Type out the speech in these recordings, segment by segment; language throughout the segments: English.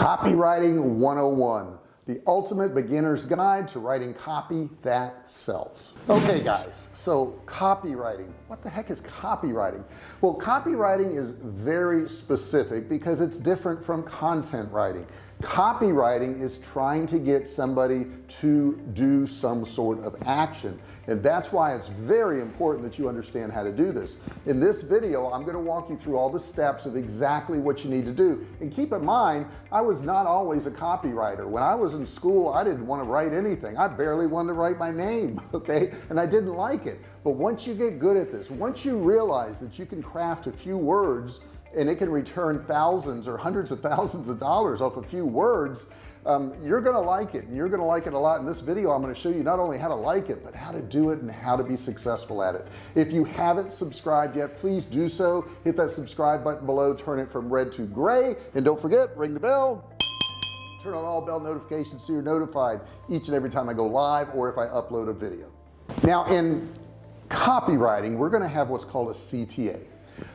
Copywriting 101, the ultimate beginner's guide to writing copy that sells. Okay guys, so copywriting, what the heck is copywriting? Well, copywriting is very specific because it's different from content writing. Copywriting is trying to get somebody to do some sort of action, and that's why it's very important that you understand how to do this. In this video, I'm going to walk you through all the steps of exactly what you need to do. And keep in mind, I was not always a copywriter. When I was in school, I didn't want to write anything. I barely wanted to write my name, okay, and I didn't like it. But once you get good at this, once you realize that you can craft a few words and it can return thousands or hundreds of thousands of dollars off a few words, you're gonna like it, and you're gonna like it a lot. In this video, I'm going to show you not only how to like it, but how to do it and how to be successful at it. If you haven't subscribed yet, please do so. Hit that subscribe button below, turn it from red to gray, and don't forget, ring the bell, turn on all bell notifications so you're notified each and every time I go live or if I upload a video. Now in copywriting, we're going to have what's called a CTA.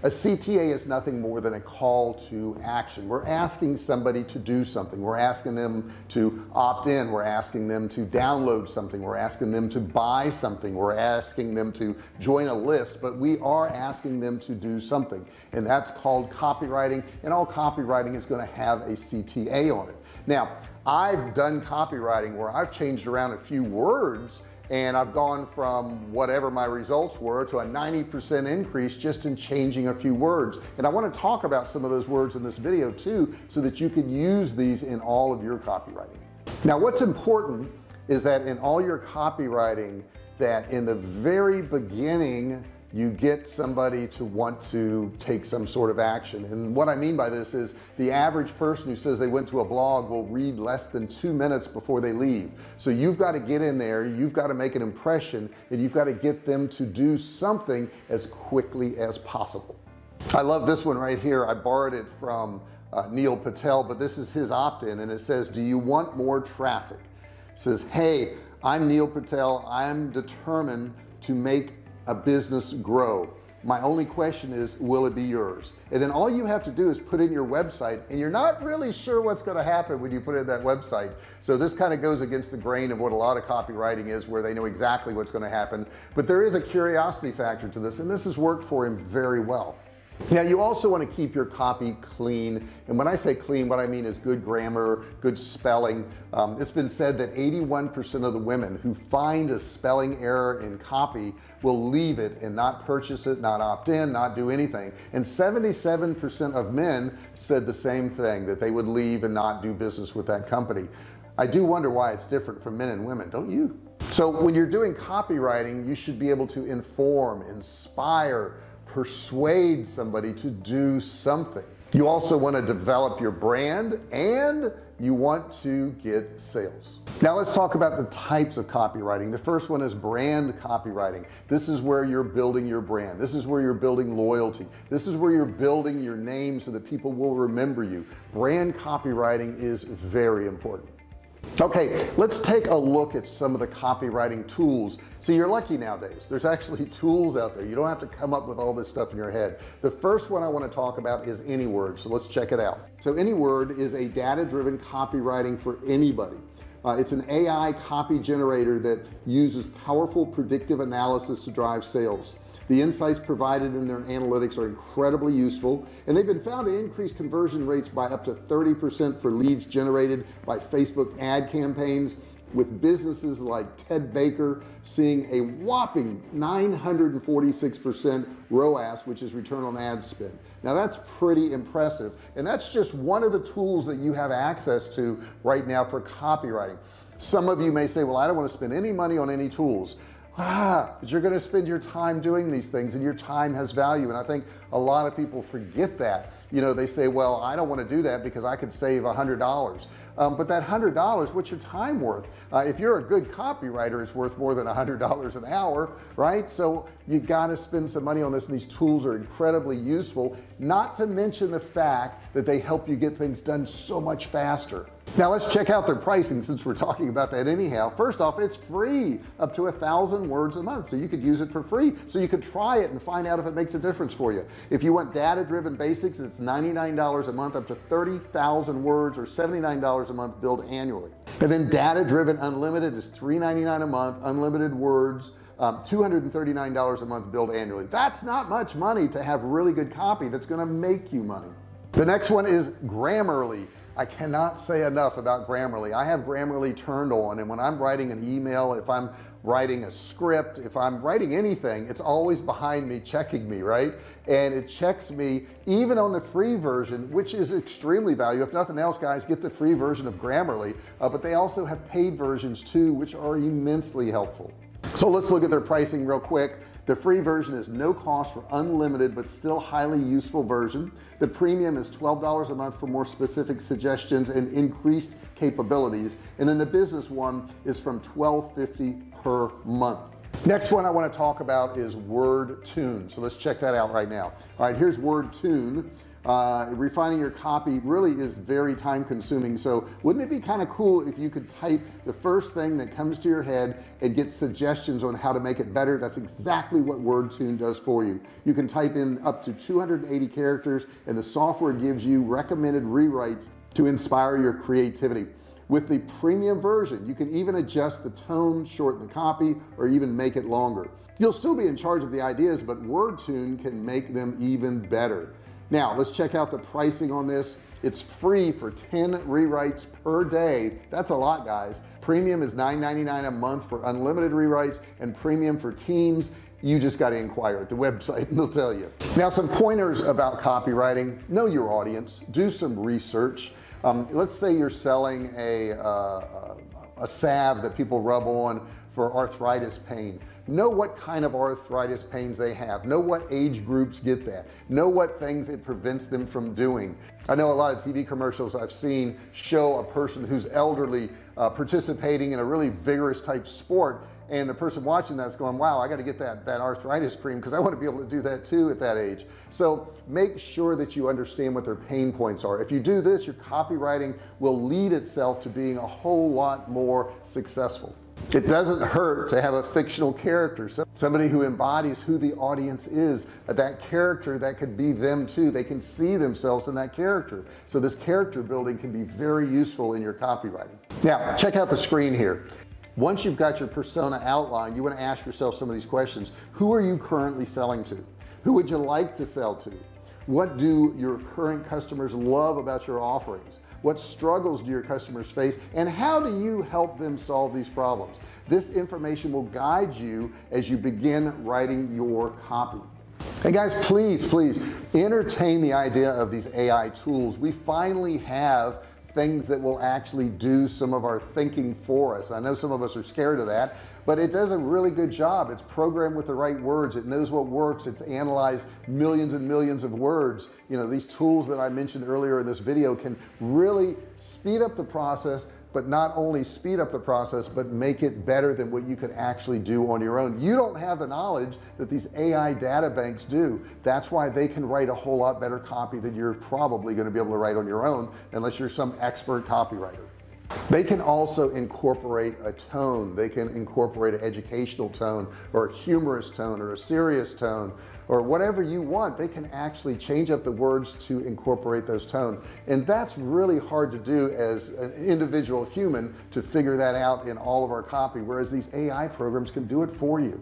A CTA is nothing more than a call to action. We're asking somebody to do something. We're asking them to opt in. We're asking them to download something. We're asking them to buy something. We're asking them to join a list, but we are asking them to do something, and that's called copywriting, and all copywriting is going to have a CTA on it. Now, I've done copywriting where I've changed around a few words and I've gone from whatever my results were to a 90% increase just in changing a few words. And I want to talk about some of those words in this video too, so that you can use these in all of your copywriting. Now what's important is that in all your copywriting, that in the very beginning you get somebody to want to take some sort of action. And what I mean by this is the average person who says they went to a blog will read less than 2 minutes before they leave. So you've got to get in there, you've got to make an impression, and you've got to get them to do something as quickly as possible. I love this one right here. I borrowed it from Neil Patel, but this is his opt-in, and it says, do you want more traffic? It says, hey, I'm Neil Patel. I'm determined to make a business grow. My only question is, will it be yours? And then all you have to do is put in your website, and you're not really sure what's going to happen when you put in that website. So this kind of goes against the grain of what a lot of copywriting is, where they know exactly what's going to happen, but there is a curiosity factor to this, and this has worked for him very well. Now you also want to keep your copy clean, and when I say clean, what I mean is good grammar, good spelling. It's been said that 81% of the women who find a spelling error in copy will leave it and not purchase it, not opt in, not do anything. And 77% of men said the same thing, that they would leave and not do business with that company. I do wonder why it's different for men and women, don't you? So when you're doing copywriting, you should be able to inform, inspire, persuade somebody to do something. You also want to develop your brand, and you want to get sales. Now let's talk about the types of copywriting. The first one is brand copywriting. This is where you're building your brand. This is where you're building loyalty. This is where you're building your name so that people will remember you. Brand copywriting is very important. Okay, let's take a look at some of the copywriting tools. See, you're lucky nowadays. There's actually tools out there. You don't have to come up with all this stuff in your head. The first one I want to talk about is AnyWord. So let's check it out. So AnyWord is a data-driven copywriting for anybody. It's an AI copy generator that uses powerful predictive analysis to drive sales. The insights provided in their analytics are incredibly useful, and they've been found to increase conversion rates by up to 30% for leads generated by Facebook ad campaigns, with businesses like Ted Baker seeing a whopping 946% ROAS, which is return on ad spend. Now that's pretty impressive, and that's just one of the tools that you have access to right now for copywriting. Some of you may say, well, I don't want to spend any money on any tools. But you're going to spend your time doing these things, and your time has value. And I think a lot of people forget that. You know, they say, well, I don't want to do that because I could save $100. But that $100, what's your time worth? If you're a good copywriter, it's worth more than $100 an hour, right? So you got to spend some money on this, and these tools are incredibly useful, not to mention the fact that they help you get things done so much faster. Now let's check out their pricing, since we're talking about that anyhow. First off, it's free up to 1,000 words a month, so you could use it for free, so you could try it and find out if it makes a difference for you. If you want data-driven basics, it's $99 a month up to 30,000 words, or $79 a month billed annually. And then data-driven unlimited is $3.99 a month, unlimited words, $239 a month billed annually. That's not much money to have really good copy that's going to make you money. The next one is Grammarly. I cannot say enough about Grammarly. I have Grammarly turned on, and when I'm writing an email, if I'm writing a script, if I'm writing anything, it's always behind me checking me, right? And it checks me even on the free version, which is extremely valuable. If nothing else, guys, get the free version of Grammarly, but they also have paid versions too, which are immensely helpful. So let's look at their pricing real quick. The free version is no cost for unlimited but still highly useful version. The premium is $12 a month for more specific suggestions and increased capabilities, and then the business one is from $12.50 per month. Next one I want to talk about is WordTune. So let's check that out right now. All right, here's WordTune. Refining your copy really is very time consuming, so wouldn't it be kind of cool if you could type the first thing that comes to your head and get suggestions on how to make it better? That's exactly what WordTune does for you. You can type in up to 280 characters, and the software gives you recommended rewrites to inspire your creativity. With the premium version, you can even adjust the tone, shorten the copy, or even make it longer. You'll still be in charge of the ideas, but WordTune can make them even better. Now let's check out the pricing on this. It's free for 10 rewrites per day. That's a lot, guys. Premium is $9.99 a month for unlimited rewrites, and premium for teams, you just got to inquire at the website and they'll tell you. Now some pointers about copywriting: know your audience, do some research. Let's say you're selling a salve that people rub on for arthritis pain. Know what kind of arthritis pains they have, know what age groups get that, know what things it prevents them from doing. I know a lot of TV commercials I've seen show a person who's elderly participating in a really vigorous type sport, and the person watching that's going, wow, I got to get that arthritis cream because I want to be able to do that too at that age. So make sure that you understand what their pain points are. If you do this, your copywriting will lead itself to being a whole lot more successful. It doesn't hurt to have a fictional character, somebody who embodies who the audience is, that character that could be them too. They can see themselves in that character. So this character building can be very useful in your copywriting. Now check out the screen here. Once you've got your persona outlined, you want to ask yourself some of these questions. Who are you currently selling to? Who would you like to sell to? What do your current customers love about your offerings? What struggles do your customers face, and how do you help them solve these problems? This information will guide you as you begin writing your copy. Hey guys, please entertain the idea of these AI tools. We finally have things that will actually do some of our thinking for us. I know some of us are scared of that, but it does a really good job. It's programmed with the right words. It knows what works. It's analyzed millions and millions of words. You know, these tools that I mentioned earlier in this video can really speed up the process, but not only speed up the process, but make it better than what you could actually do on your own. You don't have the knowledge that these AI data banks do. That's why they can write a whole lot better copy than you're probably going to be able to write on your own, unless you're some expert copywriter. They can also incorporate a tone. They can incorporate an educational tone, or a humorous tone, or a serious tone, or whatever you want. They can actually change up the words to incorporate those tones, and that's really hard to do as an individual human, to figure that out in all of our copy, whereas these AI programs can do it for you.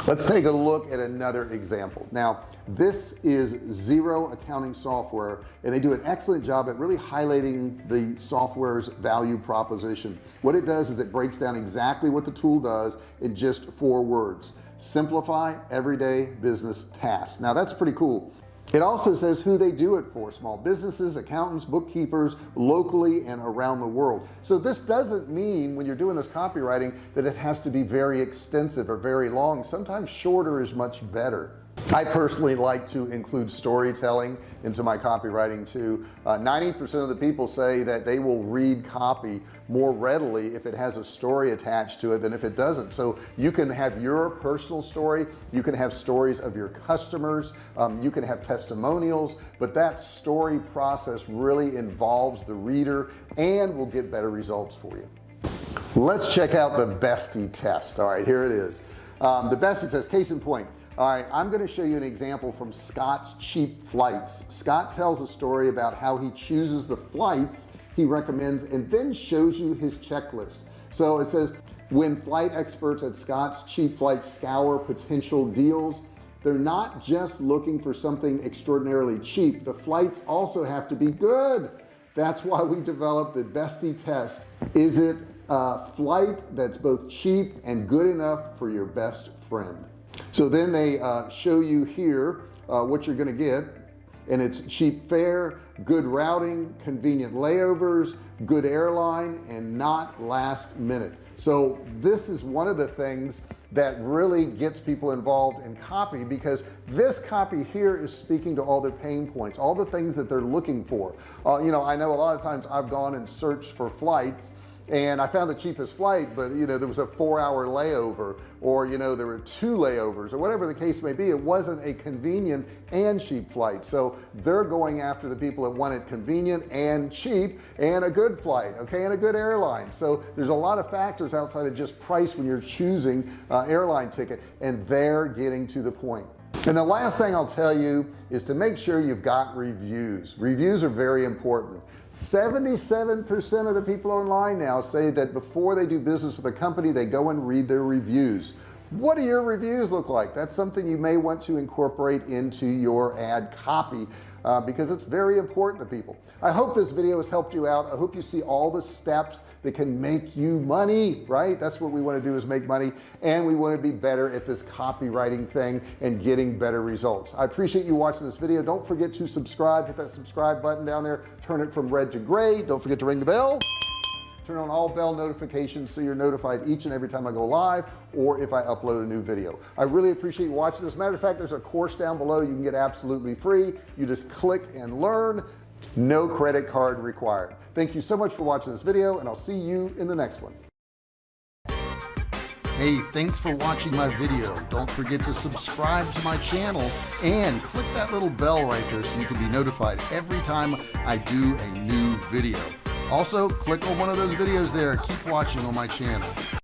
Let's take a look at another example. Now this is Zero Accounting Software, and they do an excellent job at really highlighting the software's value proposition. What it does is it breaks down exactly what the tool does in just 4 words: simplify everyday business tasks. Now that's pretty cool. It also says who they do it for: small businesses, accountants, bookkeepers, locally and around the world. So this doesn't mean when you're doing this copywriting that it has to be very extensive or very long. Sometimes shorter is much better. I personally like to include storytelling into my copywriting too. 90% of the people say that they will read copy more readily if it has a story attached to it than if it doesn't. So you can have your personal story, you can have stories of your customers, you can have testimonials, but that story process really involves the reader and will get better results for you. Let's check out the bestie test. All right, here it is. The bestie test, case in point. All right, I'm going to show you an example from Scott's Cheap Flights. Scott tells a story about how he chooses the flights he recommends and then shows you his checklist. So it says, when flight experts at Scott's Cheap Flights scour potential deals, they're not just looking for something extraordinarily cheap. The flights also have to be good. That's why we developed the bestie test. Is it a flight that's both cheap and good enough for your best friend? So then they show you here what you're going to get, and it's cheap fare, good routing, convenient layovers, good airline, and not last minute. So this is one of the things that really gets people involved in copy, because this copy here is speaking to all their pain points, all the things that they're looking for. You know, I know a lot of times I've gone and searched for flights and I found the cheapest flight, but you know, there was a 4-hour layover, or you know, there were 2 layovers, or whatever the case may be. It wasn't a convenient and cheap flight. So they're going after the people that want it convenient and cheap and a good flight, okay, and a good airline. So there's a lot of factors outside of just price when you're choosing airline ticket, and they're getting to the point. And the last thing I'll tell you is to make sure you've got reviews. Reviews are very important. 77% of the people online now say that before they do business with a company, they go and read their reviews. What do your reviews look like? That's something you may want to incorporate into your ad copy, because it's very important to people. I hope this video has helped you out. I hope you see all the steps that can make you money, right? That's what we want to do, is make money, and we want to be better at this copywriting thing and getting better results. I appreciate you watching this video. Don't forget to subscribe. Hit that subscribe button down there, turn it from red to gray. Don't forget to ring the bell. Turn on all bell notifications so you're notified each and every time I go live, or if I upload a new video. I really appreciate you watching this. Matter of fact, there's a course down below you can get absolutely free. You just click and learn. No credit card required. Thank you so much for watching this video, and I'll see you in the next one. Hey, thanks for watching my video. Don't forget to subscribe to my channel and click that little bell right there so you can be notified every time I do a new video. Also, click on one of those videos there. Keep watching on my channel.